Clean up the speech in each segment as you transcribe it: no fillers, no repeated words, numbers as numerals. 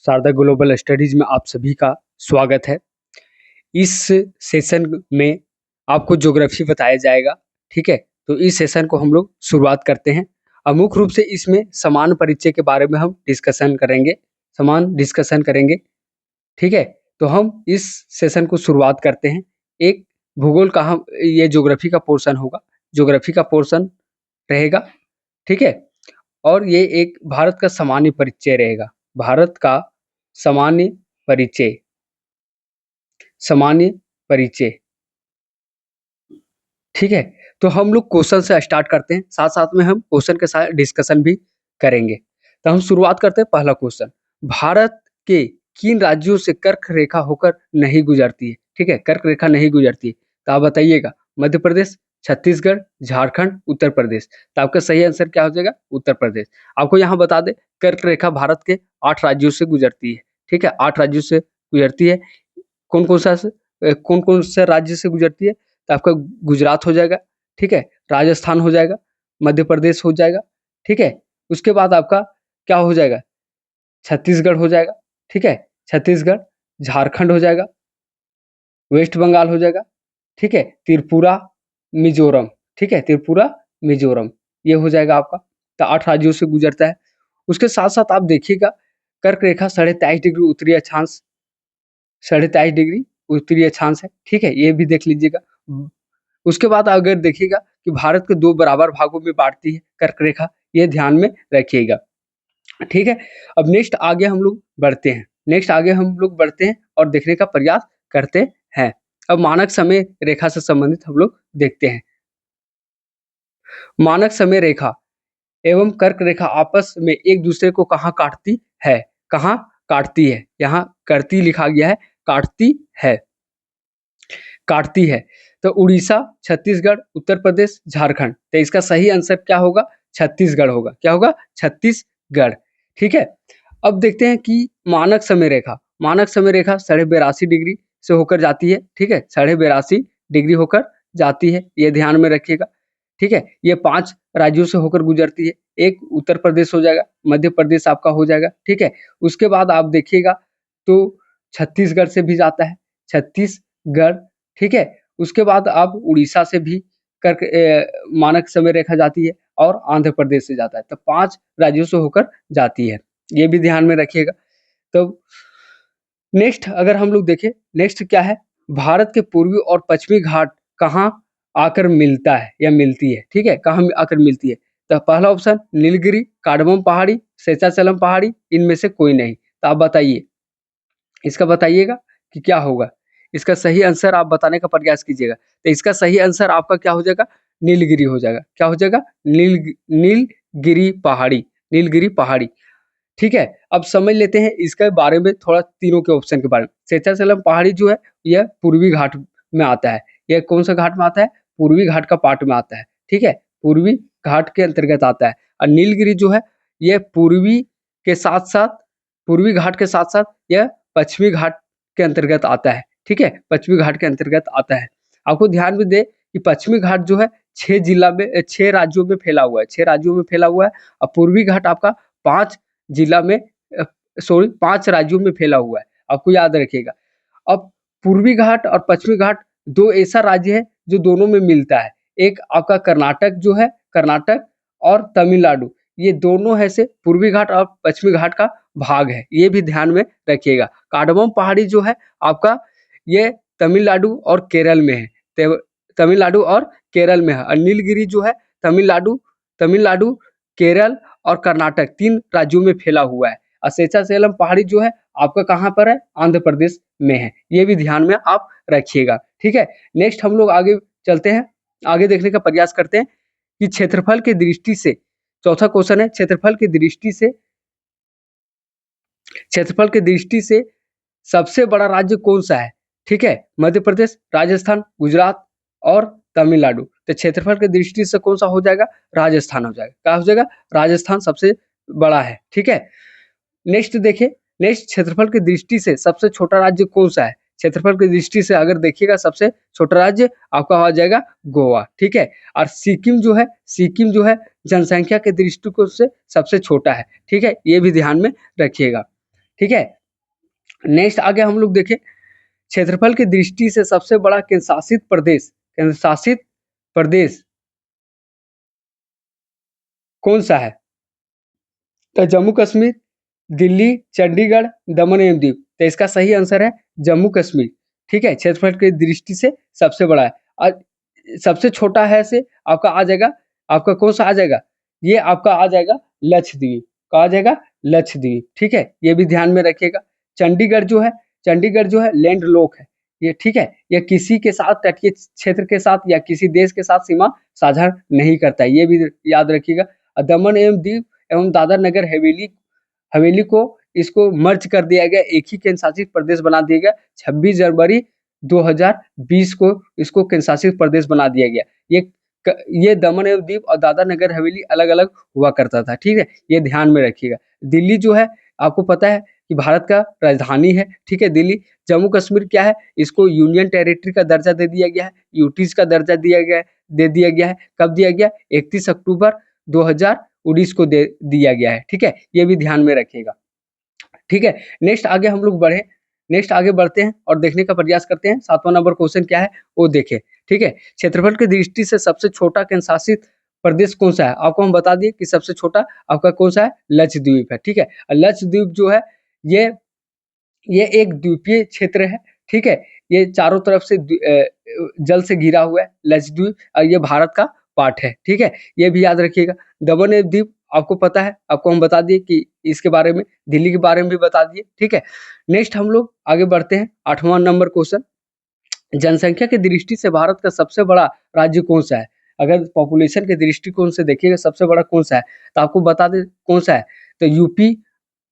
Sharda global studies में आप सभी का स्वागत है। इस सेशन में आपको ज्योग्राफी बताया जाएगा, ठीक है। तो इस सेशन को हम लोग शुरुआत करते हैं। अब मुख्य रूप से इसमें समान परिचय के बारे में हम डिस्कशन करेंगे, ठीक है। तो हम इस सेशन को शुरुआत करते हैं। एक भूगोल का ये ज्योग्राफी का पोर्शन होगा, ज्योग्राफी का पोर्शन रहेगा, ठीक है। और ये एक भारत का सामान्य परिचय रहेगा, भारत का सामान्य परिचय, ठीक है। तो हम लोग क्वेश्चन से स्टार्ट करते हैं, साथ साथ में हम क्वेश्चन के साथ डिस्कशन भी करेंगे। तो हम शुरुआत करते हैं। पहला क्वेश्चन, भारत के किन राज्यों से कर्क रेखा होकर नहीं गुजरती है, ठीक है। कर्क रेखा नहीं गुजरती है, तो आप बताइएगा। मध्य प्रदेश, छत्तीसगढ़, झारखंड, उत्तर प्रदेश। तो आपका सही आंसर क्या हो जाएगा? उत्तर प्रदेश। आपको यहाँ बता दें, कर्क रेखा भारत के 8 राज्यों से गुजरती है, ठीक है। 8 राज्यों से गुजरती है। कौन कौन से राज्य से गुजरती है? तो आपका गुजरात हो जाएगा, ठीक है। राजस्थान हो जाएगा, मध्य प्रदेश हो जाएगा, ठीक है। उसके बाद आपका क्या हो जाएगा? छत्तीसगढ़ हो जाएगा, ठीक है। छत्तीसगढ़, झारखंड हो जाएगा, वेस्ट बंगाल हो जाएगा, ठीक है। त्रिपुरा, मिजोरम, ठीक है। त्रिपुरा, मिजोरम, ये हो जाएगा आपका। तो 8 राज्यों से गुजरता है। उसके साथ साथ आप देखिएगा, कर्क रेखा 23.5 डिग्री उत्तरी अक्षांश, 23.5 डिग्री उत्तरी अक्षांश है, ठीक है। ये भी देख लीजिएगा। उसके बाद अगर देखिएगा कि भारत के 2 बराबर भागों में बांटती है कर्क रेखा, ये ध्यान में रखिएगा, ठीक है। अब नेक्स्ट आगे हम लोग बढ़ते हैं और देखने का प्रयास करते हैं। अब मानक समय रेखा से संबंधित हम लोग देखते हैं। मानक समय रेखा एवं कर्क रेखा आपस में एक दूसरे को कहाँ काटती है? कहाँ काटती है? यहाँ करती लिखा गया है, काटती है। तो उड़ीसा, छत्तीसगढ़, उत्तर प्रदेश, झारखंड। तो इसका सही आंसर क्या होगा? छत्तीसगढ़ होगा। क्या होगा? छत्तीसगढ़, ठीक है। अब देखते हैं कि मानक समय रेखा 82.5 डिग्री से होकर जाती है, ठीक है। 82.5 डिग्री होकर जाती है, ये ध्यान में रखिएगा, ठीक है। ये 5 राज्यों से होकर गुजरती है। एक उत्तर प्रदेश हो जाएगा, मध्य प्रदेश आपका हो जाएगा, ठीक है। उसके बाद आप देखिएगा तो छत्तीसगढ़ से भी जाता है, छत्तीसगढ़, ठीक है। उसके बाद आप उड़ीसा से भी मानक समय रेखा जाती है और आंध्र प्रदेश से जाता है। तो 5 राज्यों से होकर जाती है, ये भी ध्यान में रखिएगा। तो नेक्स्ट अगर हम लोग देखें, नेक्स्ट क्या है? भारत के पूर्वी और पश्चिमी घाट कहाँ आकर मिलता है या मिलती है, ठीक है। कहाँ आकर मिलती है? तो पहला ऑप्शन नीलगिरी, कार्डमम पहाड़ी, शेषाचलम पहाड़ी, इनमें से कोई नहीं। तो आप बताइए, इसका बताइएगा कि क्या होगा। इसका सही आंसर आप बताने का प्रयास कीजिएगा। तो इसका सही आंसर आपका क्या हो जाएगा? नीलगिरी हो जाएगा। क्या हो जाएगा? नीलगिरी पहाड़ी, ठीक है। अब समझ लेते हैं इसके बारे में थोड़ा, तीनों के ऑप्शन के बारे में। शेषाचलम पहाड़ी जो है यह पूर्वी घाट में आता है। यह कौन सा घाट में आता है? पूर्वी घाट का पार्ट में आता है, ठीक है। पूर्वी घाट के अंतर्गत आता है। और नीलगिरी जो है यह पूर्वी घाट के साथ साथ यह पश्चिमी घाट के अंतर्गत आता है, ठीक है। पश्चिमी घाट के अंतर्गत आता है। आपको ध्यान में दे कि पश्चिमी घाट जो है 6 राज्यों में फैला हुआ है, और पूर्वी घाट आपका 5 राज्यों में फैला हुआ है। आपको याद रखिएगा। अब पूर्वी घाट और पश्चिमी घाट 2 ऐसा राज्य है जो दोनों में मिलता है। एक आपका कर्नाटक और तमिलनाडु, ये दोनों है से पूर्वी घाट और पश्चिमी घाट का भाग है, ये भी ध्यान में रखिएगा। कार्डमम पहाड़ी जो है आपका, ये तमिलनाडु और केरल में है। और नीलगिरी जो है तमिलनाडु, केरल और कर्नाटक 3 राज्यों में फैला हुआ है। और शेषाचलम पहाड़ी जो है आपका कहाँ पर है? आंध्र प्रदेश में है, ये भी ध्यान में आप रखिएगा, ठीक है। नेक्स्ट हम लोग आगे चलते हैं, आगे देखने का प्रयास करते हैं कि क्षेत्रफल की दृष्टि से, चौथा क्वेश्चन है, क्षेत्रफल की दृष्टि से सबसे बड़ा राज्य कौन सा है? ठीक है, मध्य प्रदेश, राजस्थान, गुजरात और तमिलनाडु। तो क्षेत्रफल की दृष्टि से कौन सा हो जाएगा? राजस्थान हो जाएगा। क्या हो जाएगा? राजस्थान सबसे बड़ा है, ठीक है। नेक्स्ट देखिए, नेक्स्ट क्षेत्रफल की दृष्टि से सबसे छोटा राज्य कौन सा है? क्षेत्रफल की दृष्टि से अगर देखिएगा सबसे छोटा राज्य आपका हो जाएगा गोवा, ठीक है। और सिक्किम जो है जनसंख्या के दृष्टिकोण से सबसे छोटा है, ठीक है। ये भी ध्यान में रखिएगा, ठीक है। नेक्स्ट आगे हम लोग देखें, क्षेत्रफल की दृष्टि से सबसे बड़ा केंद्रशासित प्रदेश कौन सा है? तो जम्मू कश्मीर, दिल्ली, चंडीगढ़, दमन एवं दीव। तो इसका सही आंसर है जम्मू कश्मीर। ठीक है, क्षेत्रफल की दृष्टि से सबसे बड़ा है। और सबसे छोटा है से आपका आ जाएगा, आपका कौन सा आ जाएगा? ये आपका आ जाएगा लक्षद्वीप। कहा जाएगा लक्षद्वीप। ठीक है, ये भी ध्यान में रखिएगा। चंडीगढ़ जो है लैंड लॉक है ये। ठीक है, यह किसी के साथ तटीय क्षेत्र के साथ या किसी देश के साथ सीमा साझा नहीं करता है, ये भी याद रखिएगा। दमन एवं दीव एवं दादर नगर हवेली को इसको मर्ज कर दिया गया, एक ही केंद्र शासित प्रदेश बना दिया गया। 26 जनवरी 2020 को इसको केंद्र शासित प्रदेश बना दिया गया। ये दमन एवं दीव और दादर नगर हवेली अलग अलग हुआ करता था। ठीक है, ये ध्यान में रखिएगा। दिल्ली जो है आपको पता है कि भारत का राजधानी है। ठीक है, दिल्ली। जम्मू कश्मीर क्या है? इसको यूनियन टेरिटरी का दर्जा दे दिया गया है, यूटीज का दर्जा दे दिया गया है। कब दिया गया? 31 अक्टूबर 2019 को दिया गया है। ठीक है, ये भी ध्यान में रखिएगा। ठीक है, नेक्स्ट आगे बढ़ते हैं और देखने का प्रयास करते हैं 7वां नंबर क्वेश्चन क्या है वो देखें। ठीक है, क्षेत्रफल की दृष्टि से सबसे छोटा केंद्र शासित प्रदेश कौन सा है? आपको हम बता दिए कि सबसे छोटा आपका कौन सा है? लक्षद्वीप है। ठीक है, लक्षद्वीप जो है ये एक द्वीपीय क्षेत्र है। ठीक है, ये चारों तरफ से जल से घिरा हुआ है लक्षद्वीप, और ये भारत का पार्ट है। ठीक है, ये भी याद रखिएगा। दमन एवं दीव आपको पता है, आपको हम बता दिए कि इसके बारे में, दिल्ली के बारे में भी बता दिए। ठीक है, नेक्स्ट हम लोग आगे बढ़ते हैं 8वां नंबर क्वेश्चन। जनसंख्या की दृष्टि से भारत का सबसे बड़ा राज्य कौन सा है? अगर पॉपुलेशन के दृष्टिकोण से देखिएगा सबसे बड़ा कौन सा है, तो आपको बता दें कौन सा है। तो यूपी,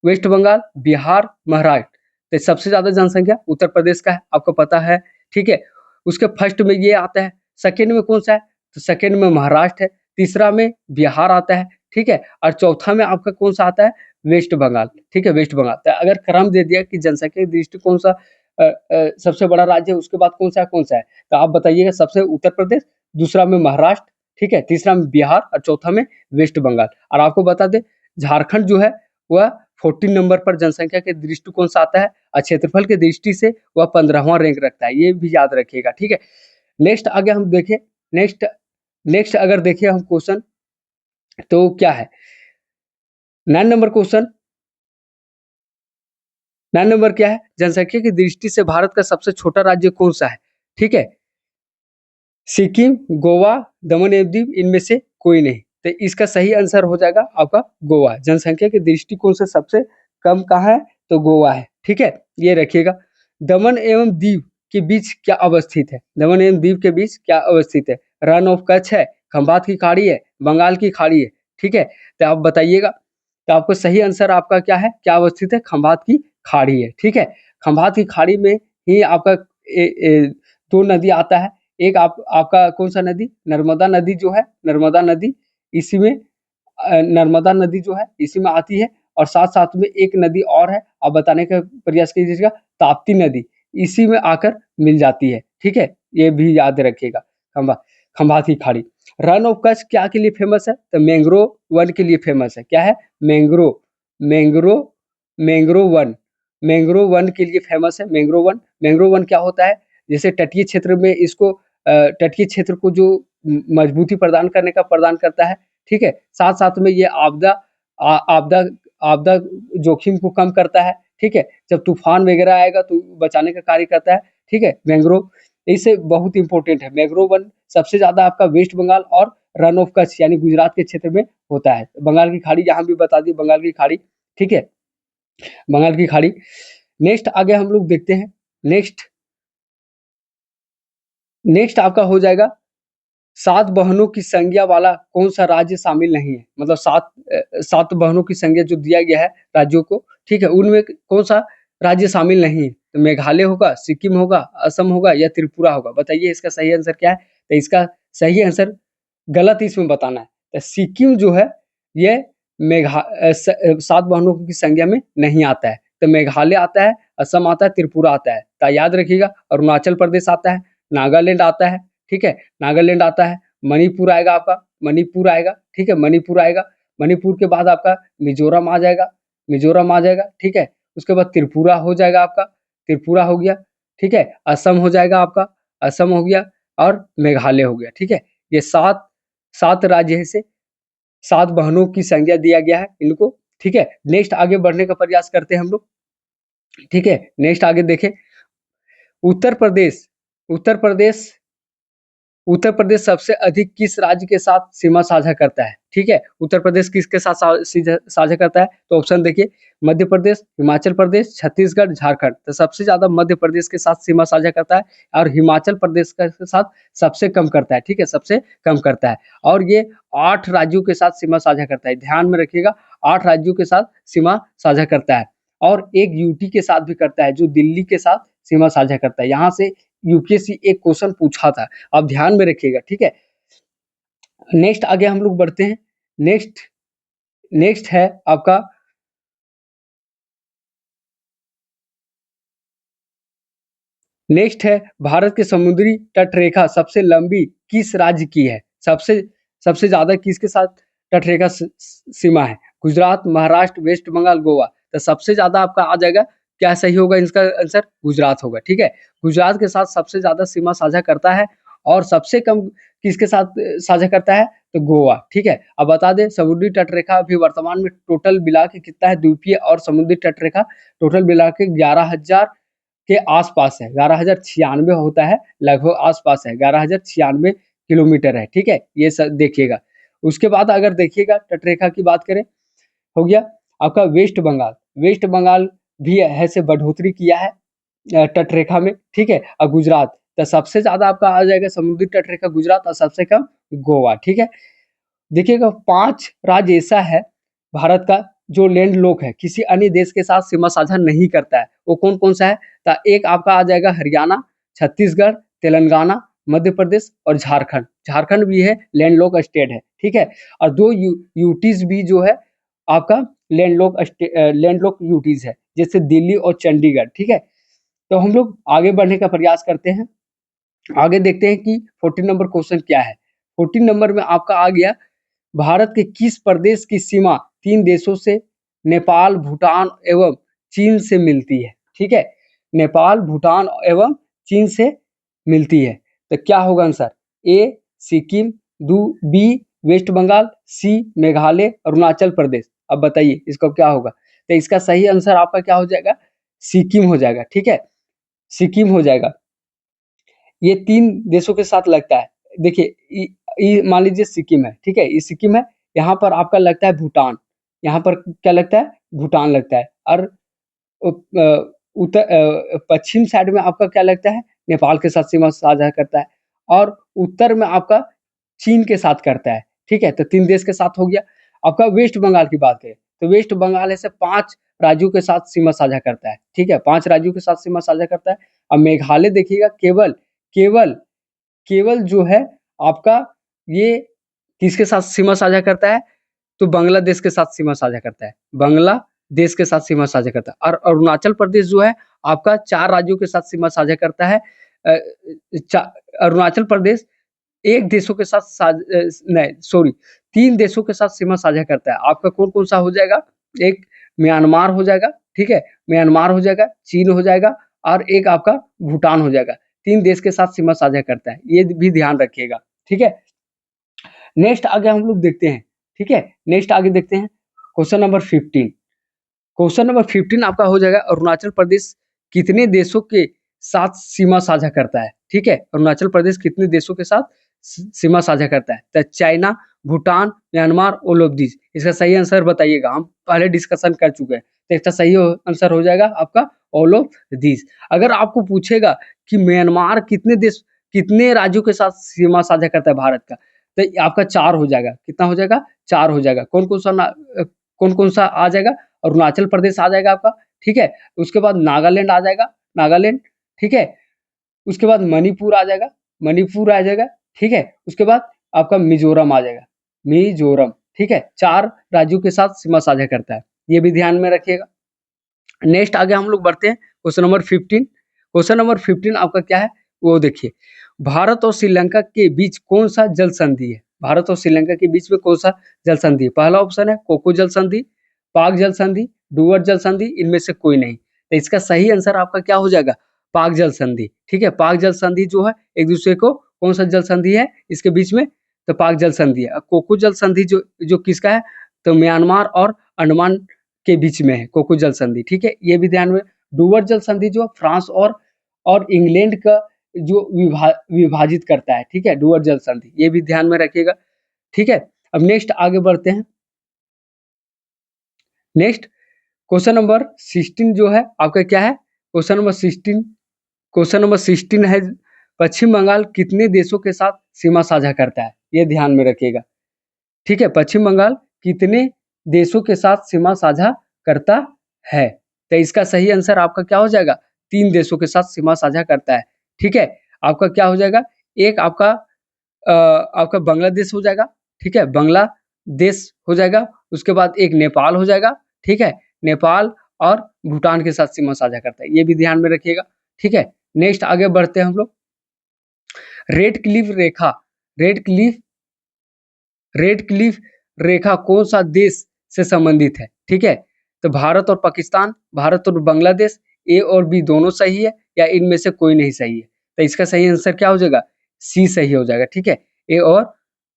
वेस्ट बंगाल, बिहार, महाराष्ट्र। तो सबसे ज्यादा जनसंख्या उत्तर प्रदेश का है, आपको पता है। ठीक है, उसके फर्स्ट में ये आता है। सेकंड में कौन सा है? तो सेकंड में महाराष्ट्र है। तीसरा में बिहार आता है। ठीक है, और चौथा में आपका कौन सा आता है? वेस्ट बंगाल। ठीक है, वेस्ट बंगाल। तो अगर क्रम दे दिया कि जनसंख्या की दृष्टि कौन सा सबसे बड़ा राज्य है, उसके बाद कौन सा है, तो आप बताइएगा। सबसे उत्तर प्रदेश, दूसरा में महाराष्ट्र, ठीक है, तीसरा में बिहार और चौथा में वेस्ट बंगाल। और आपको बता दें झारखंड जो है वह 14 नंबर पर जनसंख्या के दृष्टिकोण से आता है, और क्षेत्रफल की दृष्टि से वह 15वां रैंक रखता है, ये भी याद रखिएगा। ठीक है, नेक्स्ट आगे हम देखें। नेक्स्ट अगर देखें हम क्वेश्चन तो क्या है 9 नंबर क्वेश्चन। 9 नंबर क्या है? जनसंख्या की दृष्टि से भारत का सबसे छोटा राज्य कौन सा है? ठीक है, सिक्किम, गोवा, दमन एवं दीव, इनमें से कोई नहीं। तो इसका सही आंसर हो जाएगा आपका गोवा। जनसंख्या के दृष्टिकोण से सबसे कम कहाँ है? तो गोवा है। ठीक है, ये रखिएगा। दमन एवं दीव के बीच क्या अवस्थित है? दमन एवं दीव के बीच क्या अवस्थित है? रन ऑफ कच्छ है, खंबात की खाड़ी है, बंगाल की खाड़ी है। ठीक है, तो आप बताइएगा। तो आपको सही आंसर आपका क्या है? क्या अवस्थित है? खंबात की खाड़ी है। ठीक है, खंबात की खाड़ी में ही आपका दो नदी आता है। एक आपका कौन सा नदी? नर्मदा नदी जो है, नर्मदा नदी इसी में नर्मदा नदी जो है इसी में आती है। और साथ-साथ में एक नदी और है, आप बताने का प्रयास कीजिएगा, ताप्ती नदी इसी में आकर मिल जाती है। ठीक है, ये भी याद रखिएगा। खंबात की खाड़ी। रन ऑफ कच्छ क्या के लिए फेमस है? तो मैंग्रोव वन के लिए फेमस है। क्या है? Mangrove mangrove mangrove one mangrove one के लिए फेमस है। मैंग्रोव वन क्या होता है? जैसे तटीय क्षेत्र में इसको तटीय क्षेत्र को जो मजबूती प्रदान करता है। ठीक है, साथ-साथ में ये आपदा आपदा जोखिम को कम करता है। ठीक है, जब तूफान वगैरह आएगा तो बचाने का कार्य करता है। ठीक है, मैंग्रोव इससे बहुत इंपॉर्टेंट है। मैंग्रोव वन सबसे ज्यादा आपका वेस्ट बंगाल और रन ऑफ कच्छ यानी गुजरात के क्षेत्र में होता है। बंगाल की खाड़ी यहाँ भी बता दी, बंगाल की खाड़ी। ठीक है, बंगाल की खाड़ी। नेक्स्ट आगे हम लोग देखते हैं। नेक्स्ट आपका हो जाएगा 7 बहनों की संज्ञा वाला कौन सा राज्य शामिल नहीं है? मतलब 7 बहनों की संज्ञा जो दिया गया है राज्यों को, ठीक है, उनमें कौन सा राज्य शामिल नहीं है? तो मेघालय होगा, सिक्किम होगा, असम होगा या त्रिपुरा होगा। बताइए इसका सही आंसर क्या है? तो इसका सही आंसर गलत इसमें बताना है। तो सिक्किम जो है ये 7 बहनों की संज्ञा में नहीं आता है। तो मेघालय आता है, असम आता है, त्रिपुरा आता है। तो याद रखिएगा। अरुणाचल प्रदेश आता है, नागालैंड आता है। ठीक है, नागालैंड आता है, मणिपुर आएगा आपका, मणिपुर आएगा। ठीक है, मणिपुर आएगा। मणिपुर के बाद आपका मिजोरम आ जाएगा, ठीक है। उसके बाद त्रिपुरा हो जाएगा आपका, त्रिपुरा हो गया, ठीक है। असम हो जाएगा आपका, असम हो गया, और मेघालय हो गया, ठीक है। ये 7 राज्य है, से 7 बहनों की संज्ञा दिया गया है इनको, ठीक है। नेक्स्ट आगे बढ़ने का प्रयास करते हैं हम लोग, ठीक है। नेक्स्ट आगे देखें, उत्तर प्रदेश, उत्तर प्रदेश उत्तर प्रदेश सबसे अधिक किस राज्य के साथ सीमा साझा करता है, ठीक है। उत्तर प्रदेश किसके साथ साझा करता है, तो ऑप्शन देखिए, मध्य प्रदेश, हिमाचल प्रदेश, छत्तीसगढ़, झारखंड। तो सबसे ज्यादा मध्य प्रदेश के साथ सीमा साझा करता है, और हिमाचल प्रदेश के साथ सबसे कम करता है, ठीक है, सबसे कम करता है। और ये 8 राज्यों के साथ सीमा साझा करता है, ध्यान में रखिएगा, 8 राज्यों के साथ सीमा साझा करता है। और एक यूटी के साथ भी करता है, जो दिल्ली के साथ सीमा साझा करता है। यहाँ से यूपीएससी एक क्वेश्चन पूछा था, आप ध्यान में रखिएगा, ठीक है। नेक्स्ट आगे हम लोग बढ़ते हैं, नेक्स्ट नेक्स्ट है आपका, नेक्स्ट है भारत के समुद्री तट रेखा सबसे लंबी किस राज्य की है, सबसे सबसे ज्यादा किसके साथ तट रेखा सीमा है, गुजरात, महाराष्ट्र, वेस्ट बंगाल, गोवा। तो सबसे ज्यादा आपका आ जाएगा, क्या सही होगा इसका आंसर, गुजरात होगा, ठीक है। गुजरात के साथ सबसे ज्यादा सीमा साझा करता है, और सबसे कम किसके साथ साझा करता है, तो गोवा, ठीक है। अब बता दें, समुद्री तट रेखा अभी वर्तमान में टोटल मिला के कितना है, द्वीपीय और समुद्री तट रेखा टोटल मिला के 11,000 के आसपास है, 11,096 होता है, लगभग आसपास है, 11,096 किलोमीटर है, ठीक है। ये सब देखिएगा। उसके बाद अगर देखिएगा तटरेखा की बात करें, हो गया आपका वेस्ट बंगाल, वेस्ट बंगाल भी ऐसे बढ़ोतरी किया है तटरेखा में, ठीक है। और गुजरात, तो सबसे ज्यादा आपका आ जाएगा समुद्री तटरेखा गुजरात, और सबसे कम गोवा, ठीक है। देखिएगा 5 राज्य ऐसा है भारत का जो लैंड लॉक है, किसी अन्य देश के साथ सीमा साझा नहीं करता है, वो कौन कौन सा है, तो एक आपका आ जाएगा हरियाणा, छत्तीसगढ़, तेलंगाना, मध्य प्रदेश और झारखंड। झारखंड भी है, लैंड लॉक स्टेट है, ठीक है। और 2 यूटीज भी जो है आपका लैंड लॉक यूटीज है, जैसे दिल्ली और चंडीगढ़, ठीक है। तो हम लोग आगे बढ़ने का प्रयास करते हैं, आगे देखते हैं कि 14 नंबर क्वेश्चन क्या है। 14 नंबर में आपका आ गया, भारत के किस प्रदेश की सीमा 3 देशों से, नेपाल, भूटान एवं चीन से मिलती है, ठीक है। नेपाल, भूटान एवं चीन से मिलती है। तो क्या होगा आंसर, ए सिक्किम, बी वेस्ट बंगाल, सी मेघालय, अरुणाचल प्रदेश। अब बताइए इसका क्या होगा, तो इसका सही आंसर आपका क्या हो जाएगा, सिक्किम हो जाएगा, ठीक है, सिक्किम हो जाएगा। ये 3 देशों के साथ लगता है, देखिए मान लीजिए सिक्किम है, ठीक है, ये सिक्किम है, यहाँ पर आपका लगता है भूटान, यहाँ पर क्या लगता है, भूटान लगता है। और उत्तर पश्चिम साइड में आपका क्या लगता है, नेपाल के साथ सीमा साझा करता है, और उत्तर में आपका चीन के साथ करता है, ठीक है। तो 3 देश के साथ हो गया। आपका वेस्ट बंगाल की बात करें, तो वेस्ट बंगाल ऐसे 5 राज्यों के साथ सीमा साझा करता है, ठीक है, 5 राज्यों के साथ सीमा साझा करता है। अब मेघालय देखिएगा, केवल केवल केवल जो है आपका ये किसके साथ सीमा साझा करता है, तो बांग्लादेश के साथ सीमा साझा करता है, बांग्लादेश के साथ सीमा साझा करता है। और अरुणाचल प्रदेश जो है आपका 4 राज्यों के साथ सीमा साझा करता है। अरुणाचल प्रदेश एक देशों के साथ नहीं सॉरी 3 देशों के साथ सीमा साझा करता है। आपका कौन कौन सा हो जाएगा, एक म्यांमार हो जाएगा, ठीक है, म्यांमार हो जाएगा, चीन हो जाएगा, और एक आपका भूटान हो जाएगा। 3 देश के साथ सीमा साझा करता है, ये भी ध्यान रखिएगा, ठीक है। नेक्स्ट आगे हम लोग देखते हैं, ठीक है, नेक्स्ट आगे देखते हैं क्वेश्चन नंबर 15। क्वेश्चन नंबर 15 आपका हो जाएगा, अरुणाचल प्रदेश कितने देशों के साथ सीमा साझा करता है, ठीक है। अरुणाचल प्रदेश कितने देशों के साथ सीमा साझा करता है, तो China, Bhutan, Myanmar, all of this. इसका सही आंसर बताइएगा, हम पहले डिस्कशन कर चुके हैं, तो इसका सही आंसर हो जाएगा आपका ऑल ऑफ दिस। अगर आपको पूछेगा कि म्यांमार कितने राज्यों के साथ सीमा साझा करता है भारत का, तो आपका 4 हो जाएगा, कितना हो जाएगा, 4 हो जाएगा। कौन कौन सा आ जाएगा, अरुणाचल प्रदेश आ जाएगा आपका, ठीक है। उसके बाद नागालैंड आ जाएगा, नागालैंड, ठीक है। उसके बाद मणिपुर आ जाएगा, मणिपुर आ जाएगा, ठीक है। उसके बाद आपका मिजोरम आ जाएगा, मिजोरम, ठीक है। 4 राज्यों के साथ सीमा साझा करता है, ये भी ध्यान में रखिएगा। नेक्स्ट आगे हम लोग बढ़ते हैं, क्वेश्चन नंबर 15। क्वेश्चन नंबर 15 आपका क्या है, वो देखिए, भारत और श्रीलंका के बीच कौन सा जल संधि है, भारत और श्रीलंका के बीच में कौन सा जल संधि है। पहला ऑप्शन है कोको जल संधि, पाक जल संधि, डुवर्स जल संधि, इनमें से कोई नहीं। तो इसका सही आंसर आपका क्या हो जाएगा? पाक जल संधि। ठीक है, पाक जल संधि जो है एक दूसरे को, कौन सा जल संधि है इसके बीच में? तो पाक जल संधि है। कोको जल संधि जो जो किसका है? तो म्यांमार और अंडमान के बीच में है कोको जल संधि। ठीक है, ये भी ध्यान में। डुवर्स जल संधि जो फ्रांस और इंग्लैंड का जो विभाजित करता है। ठीक है, डुवर्स जल संधि, ये भी ध्यान में रखिएगा। ठीक है, अब नेक्स्ट आगे बढ़ते हैं। नेक्स्ट क्वेश्चन नंबर 16 जो है आपका क्या है? क्वेश्चन नंबर 16 है, पश्चिम बंगाल कितने देशों के साथ सीमा साझा करता है? ये ध्यान में रखिएगा। ठीक है, पश्चिम बंगाल कितने देशों के साथ सीमा साझा करता है? तो इसका सही आंसर आपका क्या हो जाएगा? 3 देशों के साथ सीमा साझा करता है। ठीक है, आपका क्या हो जाएगा? एक आपका बांग्लादेश हो जाएगा। ठीक है, बांग्लादेश हो जाएगा। उसके बाद एक नेपाल हो जाएगा। ठीक है, नेपाल और भूटान के साथ सीमा साझा करता है, ये भी ध्यान में रखिएगा। ठीक है, नेक्स्ट आगे बढ़ते हैं हम लोग। रेड क्लिफ रेखा, रेड क्लिफ रेखा कौन सा देश से संबंधित है? ठीक है, तो भारत और पाकिस्तान, भारत और बांग्लादेश, ए और बी दोनों सही है या इनमें से कोई नहीं सही है? तो इसका सही आंसर क्या हो जाएगा? सी सही हो जाएगा। ठीक है, ए और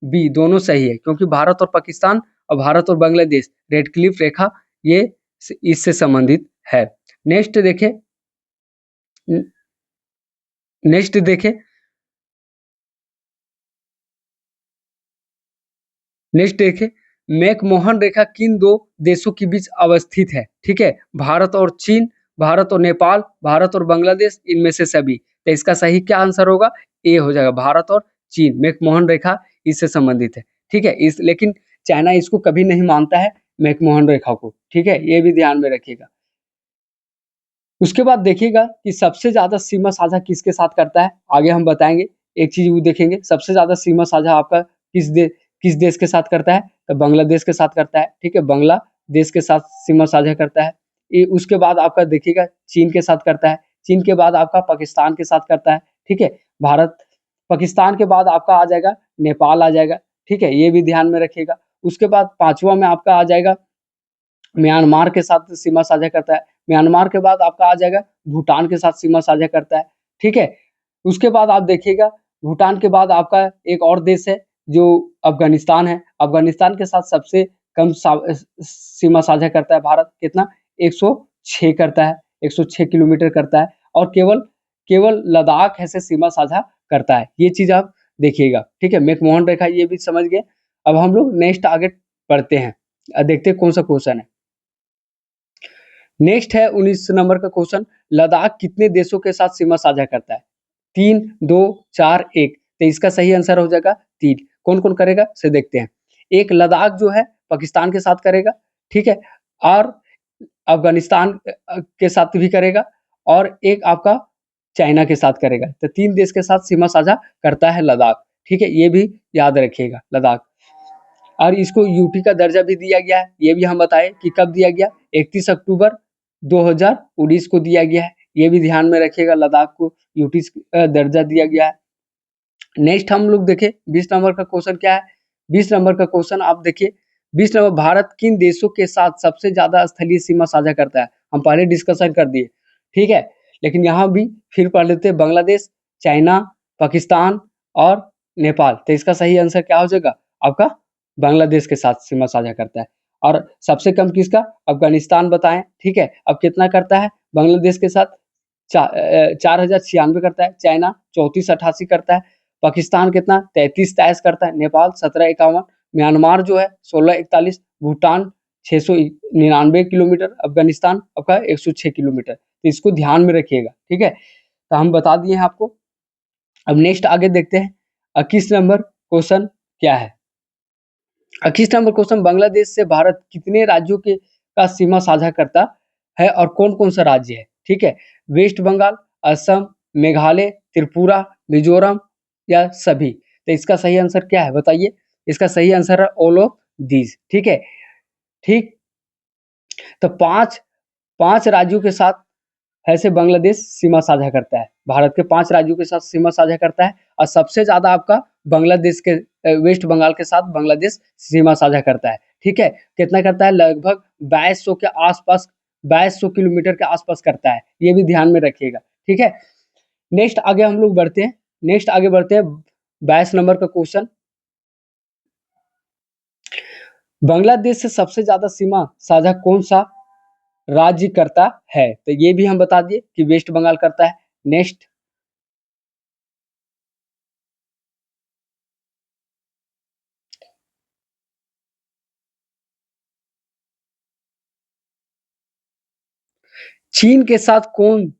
बी दोनों सही है, क्योंकि भारत और पाकिस्तान और भारत और बांग्लादेश रेड क्लिफ रेखा ये इससे संबंधित है। नेक्स्ट देखें, नेक्स्ट देखें, नेक्स्ट देखें, मैकमोहन रेखा किन 2 देशों के बीच अवस्थित है? ठीक है, भारत और चीन, भारत और नेपाल, भारत और बांग्लादेश, इनमें से सभी। तो इसका सही क्या आंसर होगा? ए हो जाएगा, भारत और चीन, मैकमोहन रेखा इससे संबंधित है। ठीक है, इस लेकिन चाइना इसको कभी नहीं मानता है मैकमोहन रेखा को। ठीक है, ये भी ध्यान में रखिएगा। उसके बाद देखिएगा कि सबसे ज्यादा सीमा साझा किसके साथ करता है, आगे हम बताएंगे। एक चीज वो देखेंगे, सबसे ज्यादा सीमा साझा आपका किस देश के साथ करता है? तो बांग्लादेश के साथ करता है। ठीक है, बांग्लादेश के साथ सीमा साझा करता है। उसके बाद आपका देखिएगा चीन के साथ करता है। चीन के बाद आपका पाकिस्तान के साथ करता है। ठीक है, भारत पाकिस्तान के बाद आपका आ जाएगा नेपाल आ जाएगा। ठीक है, ये भी ध्यान में रखिएगा। उसके बाद 5वां में आपका आ जाएगा म्यांमार के साथ सीमा साझा करता है। म्यांमार के बाद आपका आ जाएगा भूटान के साथ सीमा साझा करता है। ठीक है, उसके बाद आप देखिएगा भूटान के बाद आपका एक और देश है जो अफगानिस्तान है। अफगानिस्तान के साथ सबसे कम सीमा साझा करता है भारत, कितना? 106 करता है, 106 किलोमीटर करता है। और केवल केवल लद्दाख ऐसे सीमा साझा करता है। ये चीज आप देखिएगा। ठीक है, मैकमोहन रेखा ये भी समझ गए। अब हम लोग नेक्स्ट आगे बढ़ते हैं, देखते हैं कौन सा क्वेश्चन है। नेक्स्ट है 19 नंबर का क्वेश्चन, लद्दाख कितने देशों के साथ सीमा साझा करता है? 3, 2, 4, 1। तो इसका सही आंसर हो जाएगा 3। कौन कौन करेगा से देखते हैं। एक लद्दाख जो है पाकिस्तान के साथ करेगा। ठीक है, और अफगानिस्तान के साथ भी करेगा, और एक आपका चाइना के साथ करेगा। तो 3 देश के साथ सीमा साझा करता है लद्दाख। ठीक है, ये भी याद रखिएगा लद्दाख। और इसको यूटी का दर्जा भी दिया गया है, ये भी हम बताएं कि कब दिया गया? 31 अक्टूबर 2019 को दिया गया है। ये भी ध्यान में रखिएगा, लद्दाख को यूटी दर्जा दिया गया है। नेक्स्ट हम लोग देखें 20 नंबर का क्वेश्चन क्या है। 20 नंबर का क्वेश्चन आप देखिए। 20 नंबर, भारत किन देशों के साथ सबसे ज्यादा स्थलीय सीमा साझा करता है? हम पहले डिस्कशन कर दिए। ठीक है, लेकिन यहाँ भी फिर पढ़ लेते हैं, बांग्लादेश, चाइना, पाकिस्तान और नेपाल। तो इसका सही आंसर क्या हो जाएगा आपका? बांग्लादेश के साथ सीमा साझा करता है। और सबसे कम किसका? अफगानिस्तान बताएं। ठीक है, अब कितना करता है बांग्लादेश के साथ? 4096 करता है। चाइना 3488 करता है। पाकिस्तान कितना? 3323 करता है। नेपाल 1751। म्यांमार जो है 1641। भूटान 699 किलोमीटर। अफगानिस्तान आपका 106 किलोमीटर। तो इसको ध्यान में रखिएगा। ठीक है, तो हम बता दिए हैं आपको। अब नेक्स्ट आगे देखते हैं 21 नंबर क्वेश्चन क्या है। 21 नंबर क्वेश्चन, बांग्लादेश से भारत कितने राज्यों के का सीमा साझा करता है और कौन कौन सा राज्य है? ठीक है, वेस्ट बंगाल, असम, मेघालय, त्रिपुरा, मिजोरम या सभी? तो इसका सही आंसर क्या है बताइए? इसका सही आंसर है ऑल ऑफ दीज। ठीक है, ठीक, तो पांच राज्यों के साथ ऐसे बांग्लादेश सीमा साझा करता है। भारत के 5 राज्यों के साथ सीमा साझा करता है, और सबसे ज्यादा आपका बांग्लादेश के वेस्ट बंगाल के साथ बांग्लादेश सीमा साझा करता है। ठीक है, कितना करता है, लगभग 2200 के आसपास, 2200 किलोमीटर के आसपास करता है, ये भी ध्यान में रखिएगा। ठीक है, नेक्स्ट आगे हम लोग बढ़ते हैं, 22 नंबर का क्वेश्चन, बांग्लादेश से सबसे ज्यादा सीमा साझा कौन सा राज्य करता है, तो ये भी हम बता दिए कि वेस्ट बंगाल करता है। नेक्स्ट, चीन के साथ कौन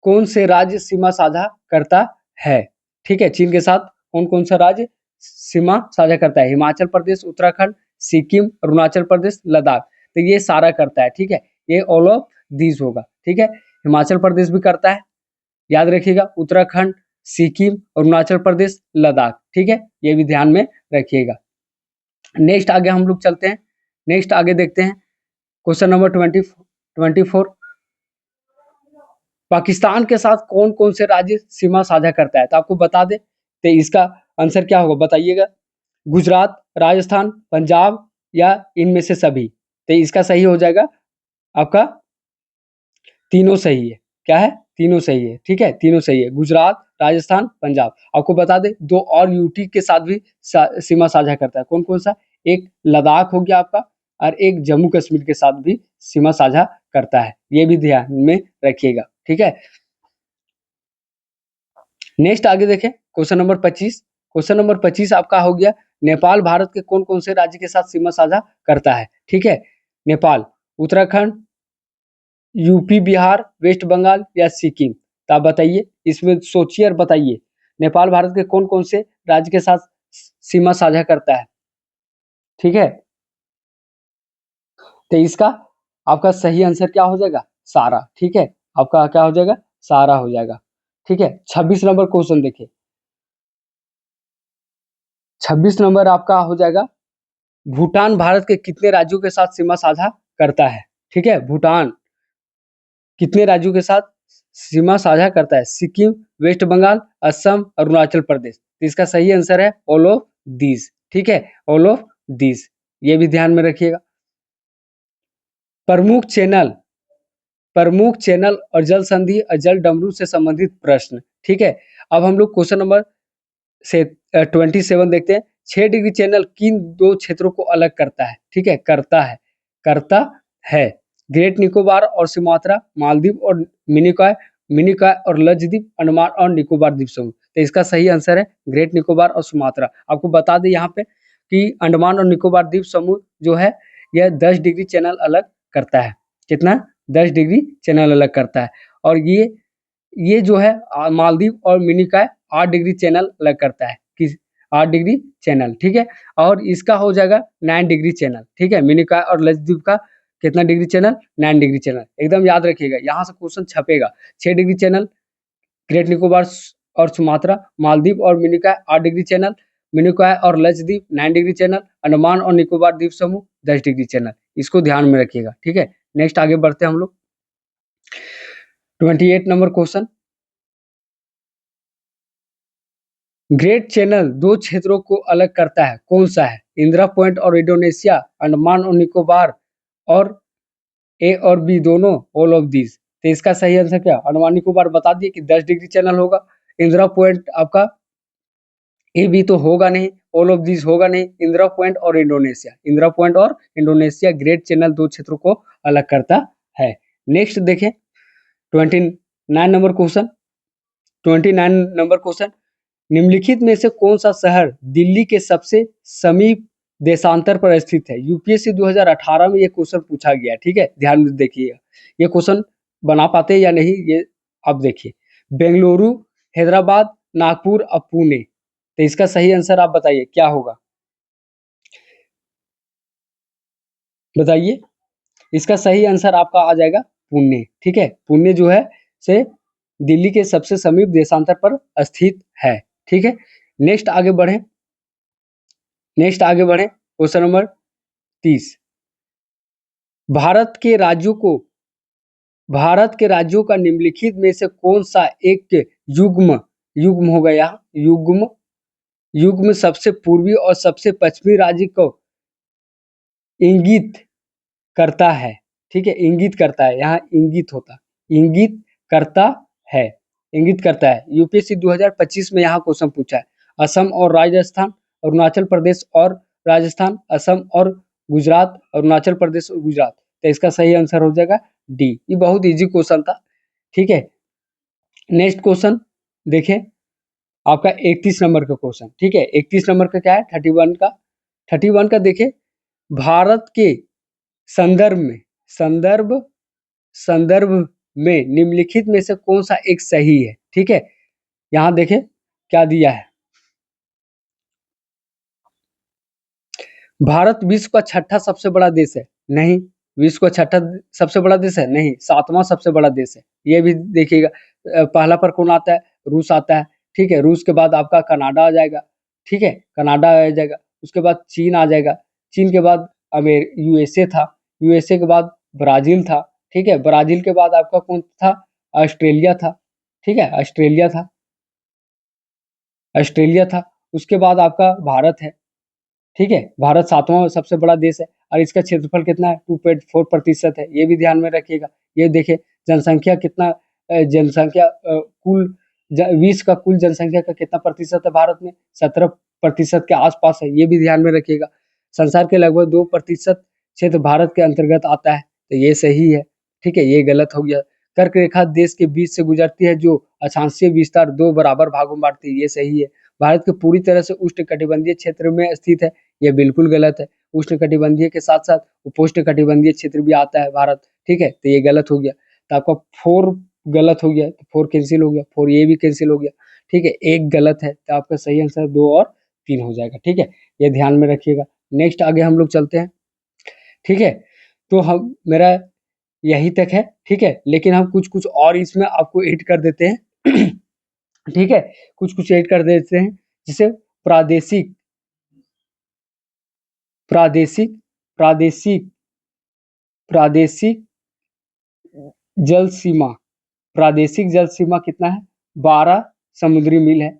कौन से राज्य सीमा साझा करता है, ठीक है, चीन के साथ कौन कौन सा राज्य सीमा साझा करता है, हिमाचल प्रदेश, उत्तराखंड, सिक्किम, अरुणाचल प्रदेश, लद्दाख, तो ये सारा करता है। ठीक है, ये ऑल ऑफ दीज होगा। ठीक है, हिमाचल प्रदेश भी करता है, याद रखिएगा, उत्तराखंड, सिक्किम, अरुणाचल प्रदेश, लद्दाख। ठीक है, ये भी ध्यान में रखिएगा। नेक्स्ट आगे हम लोग चलते हैं, नेक्स्ट आगे देखते हैं, क्वेश्चन नंबर 24, पाकिस्तान के साथ कौन कौन से राज्य सीमा साझा करता है, तो आपको बता दे, तो इसका आंसर क्या होगा बताइएगा, गुजरात, राजस्थान, पंजाब या इनमें से सभी, तो इसका सही हो जाएगा आपका, तीनों सही है, क्या है, तीनों सही है। ठीक है, तीनों सही है, गुजरात, राजस्थान, पंजाब। आपको बता दे, दो और यूटी के साथ भी सीमा साझा करता है, कौन कौन सा, एक लद्दाख हो गया आपका, और एक जम्मू कश्मीर के साथ भी सीमा साझा करता है, ये भी ध्यान में रखिएगा। ठीक है, नेक्स्ट आगे देखें, क्वेश्चन नंबर 25, क्वेश्चन नंबर 25 आपका हो गया, नेपाल भारत के कौन कौन से राज्य के साथ सीमा साझा करता है। ठीक है, नेपाल, उत्तराखंड, यूपी, बिहार, वेस्ट बंगाल या सिक्किम, तो आप बताइए, इसमें सोचिए और बताइए, नेपाल भारत के कौन कौन से राज्य के साथ सीमा साझा करता है। ठीक है, तो इसका आपका सही आंसर क्या हो जाएगा, सारा। ठीक है, आपका क्या हो जाएगा, सारा हो जाएगा। ठीक है, 26 नंबर क्वेश्चन देखिए, 26 नंबर आपका हो जाएगा, भूटान भारत के कितने राज्यों के साथ सीमा साझा करता है। ठीक है, भूटान कितने राज्यों के साथ सीमा साझा करता है, सिक्किम, वेस्ट बंगाल, असम, अरुणाचल प्रदेश, तो इसका सही आंसर है ऑल ऑफ दीज। ठीक है, ऑल ऑफ दीज, ये भी ध्यान में रखिएगा। प्रमुख चैनल, प्रमुख चैनल और जल संधि और जल डमरू से संबंधित प्रश्न। ठीक है, अब हम लोग क्वेश्चन नंबर से 27 देखते हैं, 6 डिग्री चैनल किन दो क्षेत्रों को अलग करता है। ठीक है, करता है, ग्रेट निकोबार और सुमात्रा, मालदीव और मिनिकॉय, मिनिकॉय और लक्षद्वीप, अंडमान और निकोबार द्वीप समूह, तो इसका सही आंसर है ग्रेट निकोबार और सुमात्रा। आपको बता दें यहाँ पे कि अंडमान और निकोबार द्वीप समूह जो है, यह 10 डिग्री चैनल अलग करता है, कितना, 10 डिग्री चैनल अलग करता है, और ये जो है मालदीव और मिनिकॉय 8 डिग्री चैनल अलग करता है, किस, 8 डिग्री चैनल। ठीक है, और इसका हो जाएगा 9 डिग्री चैनल। ठीक है, मिनिकॉय और लक्षद्वीप का कितना डिग्री चैनल, 9 डिग्री चैनल, एकदम याद रखिएगा, यहाँ से क्वेश्चन छपेगा। 6 डिग्री चैनल ग्रेट निकोबार और सुमात्रा, मालदीव और मिनिकॉय 8 डिग्री चैनल, मिनिकॉय और लक्षद्वीप 9 डिग्री चैनल, अंडमान और निकोबार द्वीप समूह 10 डिग्री चैनल, इसको ध्यान में रखिएगा। ठीक है, नेक्स्ट आगे बढ़ते हैं हम लोग, 28 नंबर क्वेश्चन, ग्रेट चैनल दो क्षेत्रों को अलग करता है, कौन सा है, इंदिरा पॉइंट और इंडोनेशिया, अंडमान और निकोबार, और ए और बी दोनों, ऑल ऑफ दीज, तो इसका सही आंसर क्या, अंडमान निकोबार बता दिए कि 10 डिग्री चैनल होगा, इंदिरा पॉइंट आपका ए बी तो होगा नहीं, ऑल ऑफ दीज होगा नहीं, इंदिरा पॉइंट और इंडोनेशिया, इंदिरा पॉइंट और इंडोनेशिया ग्रेट चैनल दो क्षेत्रों को अलग करता है। नेक्स्ट देखें, 29 नंबर क्वेश्चन, 29 नंबर क्वेश्चन, निम्नलिखित में से कौन सा शहर दिल्ली के सबसे समीप देशांतर पर स्थित है, यूपीएससी 2018 में ये क्वेश्चन पूछा गया। ठीक है, ध्यान में देखिएगा, ये क्वेश्चन बना पाते या नहीं, ये आप देखिए, बेंगलुरु, हैदराबाद, नागपुर और पुणे, तो इसका सही आंसर आप बताइए क्या होगा, बताइए, इसका सही आंसर आपका आ जाएगा पुणे। ठीक है, पुणे जो है से दिल्ली के सबसे समीप देशांतर पर स्थित है। ठीक है, नेक्स्ट आगे बढ़े, नेक्स्ट आगे बढ़े, क्वेश्चन नंबर 30, भारत के राज्यों को, भारत के राज्यों का निम्नलिखित में से कौन सा एक युग्म, युग्म हो गया, युग्म, युग्म सबसे पूर्वी और सबसे पश्चिमी राज्य को इंगित करता है, ठीक है, इंगित करता है, यहाँ इंगित होता, इंगित करता है, इंगित करता है। यूपीएससी 2025 में यहाँ क्वेश्चन पूछा है, असम और राजस्थान, अरुणाचल प्रदेश और राजस्थान, असम और गुजरात, अरुणाचल प्रदेश और गुजरात, तो इसका सही आंसर हो जाएगा डी। ये बहुत इजी क्वेश्चन था, ठीक है। नेक्स्ट क्वेश्चन देखें, आपका 31 नंबर का क्वेश्चन, ठीक है। 31 नंबर का क्या है, 31 का देखें, भारत के संदर्भ में, संदर्भ में निम्नलिखित में से कौन सा एक सही है, ठीक है। यहाँ देखें क्या दिया है, भारत विश्व का छठा सबसे बड़ा देश है, नहीं। विश्व का छठा सबसे बड़ा देश है, नहीं। सातवां सबसे बड़ा देश है, ये भी देखिएगा। पहला पर कौन आता है, रूस आता है, ठीक है। रूस के बाद आपका कनाडा आ जाएगा, ठीक है, कनाडा आ जाएगा। उसके बाद चीन आ जाएगा, चीन के बाद यूएसए था, यूएसए के बाद ब्राजील था, ठीक है। ब्राजील के बाद आपका कौन था, ऑस्ट्रेलिया था, ठीक है, ऑस्ट्रेलिया था। उसके बाद आपका भारत है, ठीक है। भारत सातवां सबसे बड़ा देश है और इसका क्षेत्रफल कितना है, 2.4% है, ये भी ध्यान में रखिएगा। ये देखिए जनसंख्या कितना, जनसंख्या कुल विश्व का कुल जनसंख्या का कितना प्रतिशत है भारत में, 17% के आसपास है, ये भी ध्यान में रखिएगा। संसार के लगभग 2% क्षेत्र भारत के अंतर्गत आता है, तो ये सही है, ठीक है। ये गलत हो गया। कर्क रेखा देश के बीच से गुजरती है जो अक्षांशीय विस्तार 2 बराबर भागों में बांटती है, ये सही है। भारत के पूरी तरह से उष्णकटिबंधीय क्षेत्र में स्थित है, ये बिल्कुल गलत है। उष्णकटिबंधीय के साथ साथ उपोष्णकटिबंधीय क्षेत्र भी आता है भारत, ठीक है, तो ये गलत हो गया। तो आपका 4 गलत हो गया, तो 4 कैंसिल हो गया, 4 ये भी कैंसिल हो गया, ठीक है। एक गलत है, तो आपका सही आंसर 2 और 3 हो जाएगा, ठीक है। ये ध्यान में रखिएगा। नेक्स्ट आगे हम लोग चलते हैं, ठीक है। तो हम मेरा यही तक है, ठीक है, लेकिन हम कुछ कुछ और इसमें आपको ऐड कर देते हैं ठीक है, कुछ कुछ ऐड कर देते हैं, जिसे प्रादेशिक प्रादेशिक प्रादेशिक प्रादेशिक जल सीमा, प्रादेशिक जल सीमा कितना है, 12 समुद्री मील है,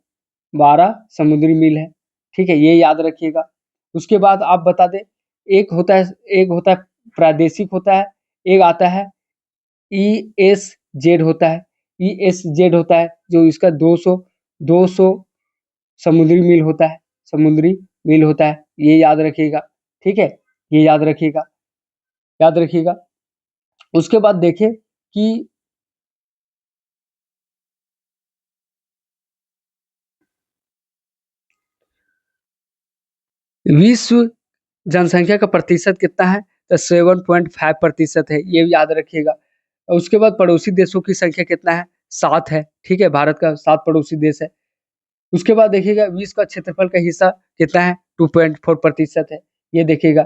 12 समुद्री मील है, ठीक है, ये याद रखिएगा। उसके बाद आप बता दें, एक होता है प्रादेशिक होता है, एक आता है ESZ होता है, ESZ होता है जो इसका 200 समुद्री मील होता है, समुद्री मील होता है, ये याद रखिएगा, ठीक है, ये याद रखिएगा। उसके बाद देखें कि विश्व जनसंख्या का प्रतिशत कितना है, तो 7.5% है, ये भी याद रखिएगा। और उसके बाद पड़ोसी देशों की संख्या कितना है, 7 है, ठीक है, भारत का 7 पड़ोसी देश है। उसके बाद देखिएगा विश्व का क्षेत्रफल का हिस्सा कितना है, 2.4% है, ये देखिएगा।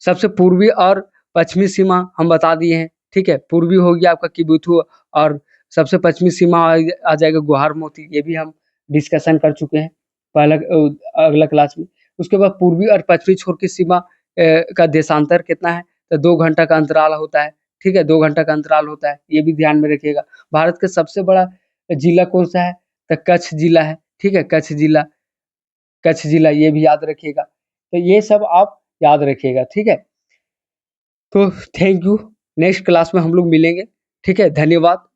सबसे पूर्वी और पश्चिमी सीमा हम बता दिए हैं, ठीक है। पूर्वी हो गया आपका किबुथु और सबसे पश्चिमी सीमा आ जाएगा गुहार मोती, ये भी हम डिस्कशन कर चुके हैं पहला अगला क्लास में। उसके बाद पूर्वी और पश्चिमी छोर की सीमा का देशांतर कितना है, तो 2 घंटा का अंतराल होता है, ठीक है, 2 घंटा का अंतराल होता है, ये भी ध्यान में रखिएगा। भारत का सबसे बड़ा जिला कौन सा है, तो कच्छ जिला है, ठीक है, कच्छ जिला ये भी याद रखिएगा। तो ये सब आप याद रखिएगा, ठीक है। तो थैंक यू, नेक्स्ट क्लास में हम लोग मिलेंगे, ठीक है, धन्यवाद।